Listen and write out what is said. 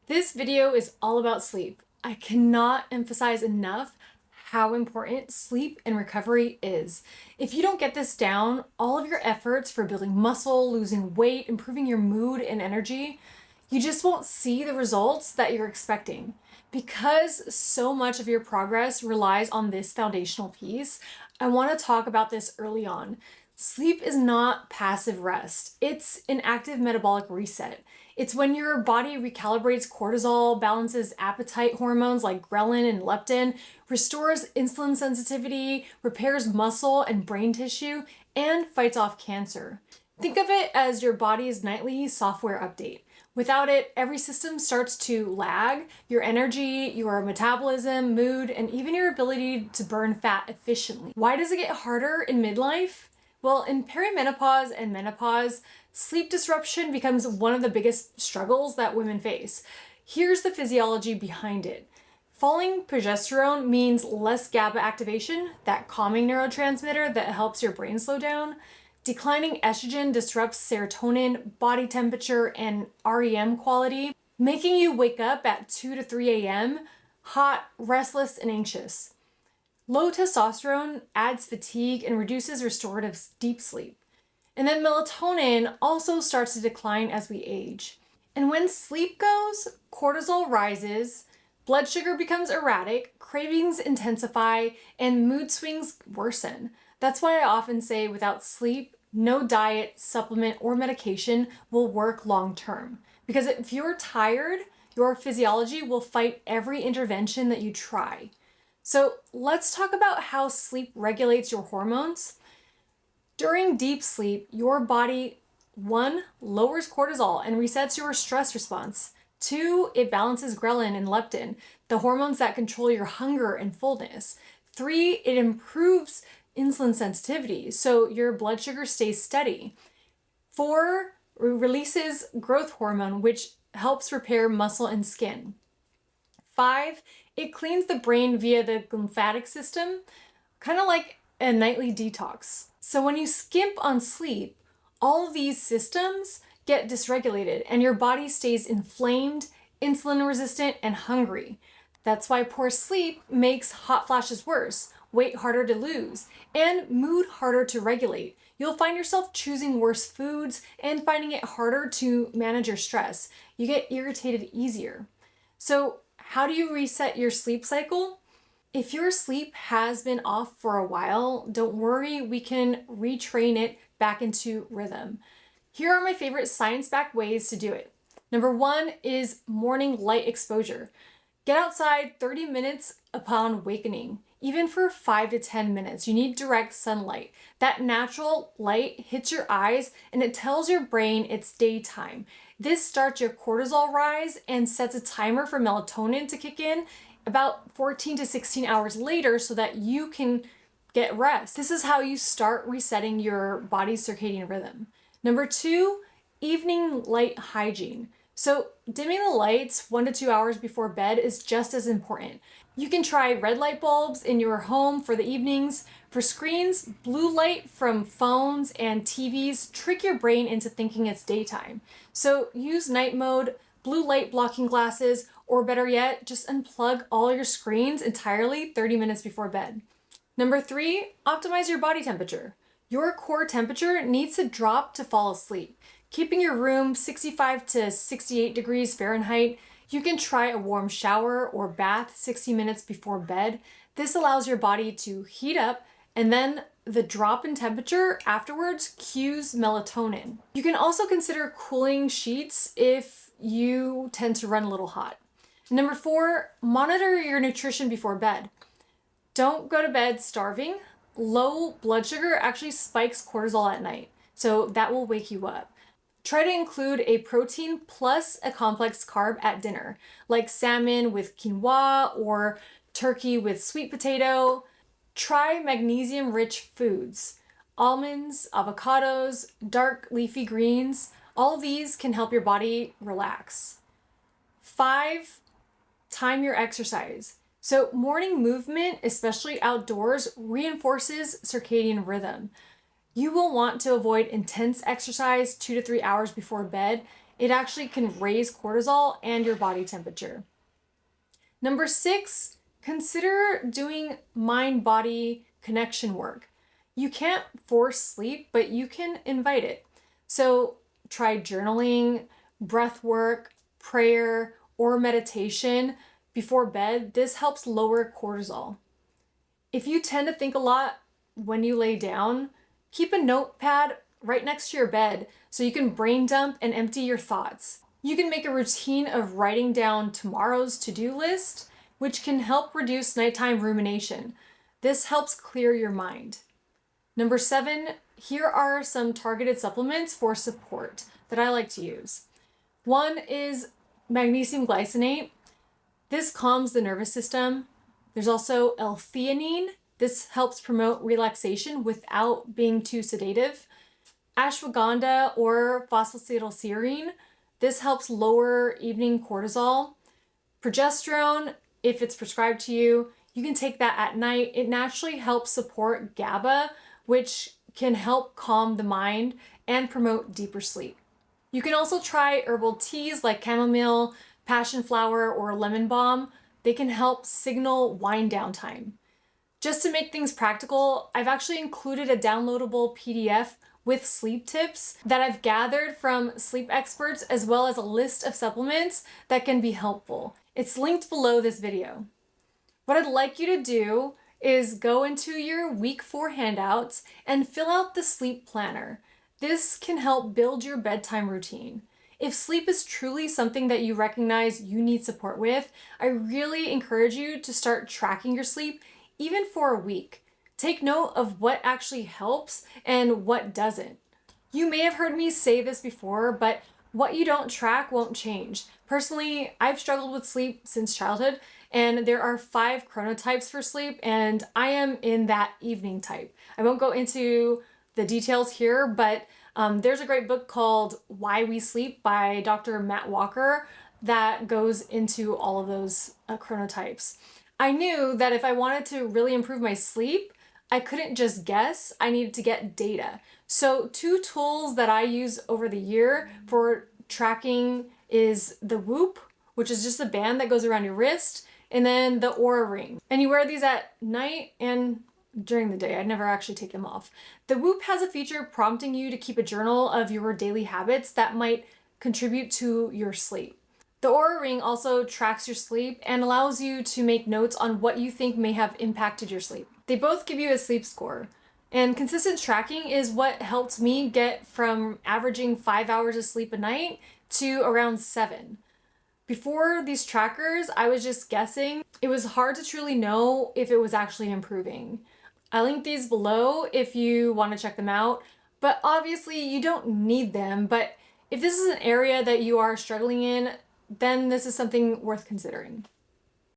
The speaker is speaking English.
This video is all about sleep. I cannot emphasize enough how important sleep and recovery is. If you don't get this down, all of your efforts for building muscle, losing weight, improving your mood and energy, you just won't see the results that you're expecting. Because so much of your progress relies on this foundational piece, I want to talk about this early on. Sleep is not passive rest. It's an active metabolic reset. It's when your body recalibrates cortisol, balances appetite hormones like ghrelin and leptin, restores insulin sensitivity, repairs muscle and brain tissue, and fights off cancer. Think of it as your body's nightly software update. Without it, every system starts to lag. Your energy, your metabolism, mood, and even your ability to burn fat efficiently. Why does it get harder in midlife? Well, in perimenopause and menopause, sleep disruption becomes one of the biggest struggles that women face. Here's the physiology behind it. Falling progesterone means less GABA activation, that calming neurotransmitter that helps your brain slow down. Declining estrogen disrupts serotonin, body temperature, and REM quality, making you wake up at 2 to 3 a.m., hot, restless, and anxious. Low testosterone adds fatigue and reduces restorative deep sleep. And then melatonin also starts to decline as we age. And when sleep goes, cortisol rises, blood sugar becomes erratic, cravings intensify, and mood swings worsen. That's why I often say without sleep, no diet, supplement, or medication will work long term. Because if you're tired, your physiology will fight every intervention that you try. So let's talk about how sleep regulates your hormones. During deep sleep, your body, 1, lowers cortisol and resets your stress response. 2, it balances ghrelin and leptin, the hormones that control your hunger and fullness. 3, it improves insulin sensitivity, so your blood sugar stays steady. 4, releases growth hormone, which helps repair muscle and skin. 5, it cleans the brain via the lymphatic system, kind of like a nightly detox. So when you skimp on sleep, all of these systems get dysregulated and your body stays inflamed, insulin resistant, and hungry. That's why poor sleep makes hot flashes worse, weight harder to lose, and mood harder to regulate. You'll find yourself choosing worse foods and finding it harder to manage your stress. You get irritated easier. So how do you reset your sleep cycle? If your sleep has been off for a while, don't worry, we can retrain it back into rhythm. Here are my favorite science-backed ways to do it. Number 1 is morning light exposure. Get outside 30 minutes upon awakening. Even for 5 to 10 minutes, you need direct sunlight. That natural light hits your eyes and it tells your brain it's daytime. This starts your cortisol rise and sets a timer for melatonin to kick in about 14 to 16 hours later so that you can get rest. This is how you start resetting your body's circadian rhythm. Number 2, evening light hygiene. So dimming the lights 1 to 2 hours before bed is just as important. You can try red light bulbs in your home for the evenings. For screens, blue light from phones and TVs trick your brain into thinking it's daytime. So use night mode, blue light blocking glasses, or better yet, just unplug all your screens entirely 30 minutes before bed. Number 3, optimize your body temperature. Your core temperature needs to drop to fall asleep. Keeping your room 65 to 68 degrees Fahrenheit, you can try a warm shower or bath 60 minutes before bed. This allows your body to heat up, and then the drop in temperature afterwards cues melatonin. You can also consider cooling sheets if you tend to run a little hot. Number 4, monitor your nutrition before bed. Don't go to bed starving. Low blood sugar actually spikes cortisol at night, so that will wake you up. Try to include a protein plus a complex carb at dinner, like salmon with quinoa or turkey with sweet potato. Try magnesium-rich foods, almonds, avocados, dark leafy greens. All of these can help your body relax. 5, time your exercise. So morning movement, especially outdoors, reinforces circadian rhythm. You will want to avoid intense exercise 2 to 3 hours before bed. It actually can raise cortisol and your body temperature. Number 6, consider doing mind-body connection work. You can't force sleep, but you can invite it. So try journaling, breath work, prayer, or meditation before bed. This helps lower cortisol. If you tend to think a lot when you lay down, keep a notepad right next to your bed so you can brain dump and empty your thoughts. You can make a routine of writing down tomorrow's to-do list, which can help reduce nighttime rumination. This helps clear your mind. Number 7, here are some targeted supplements for support that I like to use. One is magnesium glycinate. This calms the nervous system. There's also L-theanine. This helps promote relaxation without being too sedative. Ashwagandha or phosphatidylserine. This helps lower evening cortisol. Progesterone, if it's prescribed to you, you can take that at night. It naturally helps support GABA, which can help calm the mind and promote deeper sleep. You can also try herbal teas like chamomile, passion flower, or lemon balm. They can help signal wind down time. Just to make things practical, I've actually included a downloadable PDF with sleep tips that I've gathered from sleep experts, as well as a list of supplements that can be helpful. It's linked below this video. What I'd like you to do is go into your week 4 handouts and fill out the sleep planner. This can help build your bedtime routine. If sleep is truly something that you recognize you need support with, I really encourage you to start tracking your sleep, even for a week. Take note of what actually helps and what doesn't. You may have heard me say this before, but what you don't track won't change. Personally, I've struggled with sleep since childhood, and there are 5 chronotypes for sleep, and I am in that evening type. I won't go into the details here, but there's a great book called Why We Sleep by Dr. Matt Walker that goes into all of those chronotypes. I knew that if I wanted to really improve my sleep, I couldn't just guess, I needed to get data. So 2 tools that I use over the year for tracking is the Whoop, which is just a band that goes around your wrist, and then the Aura Ring. And you wear these at night and during the day. I never actually take them off. The Whoop has a feature prompting you to keep a journal of your daily habits that might contribute to your sleep. The Aura Ring also tracks your sleep and allows you to make notes on what you think may have impacted your sleep. They both give you a sleep score. And consistent tracking is what helped me get from averaging 5 hours of sleep a night to around 7. Before these trackers, I was just guessing. It was hard to truly know if it was actually improving. I'll link these below if you want to check them out, but obviously you don't need them. But if this is an area that you are struggling in, then this is something worth considering.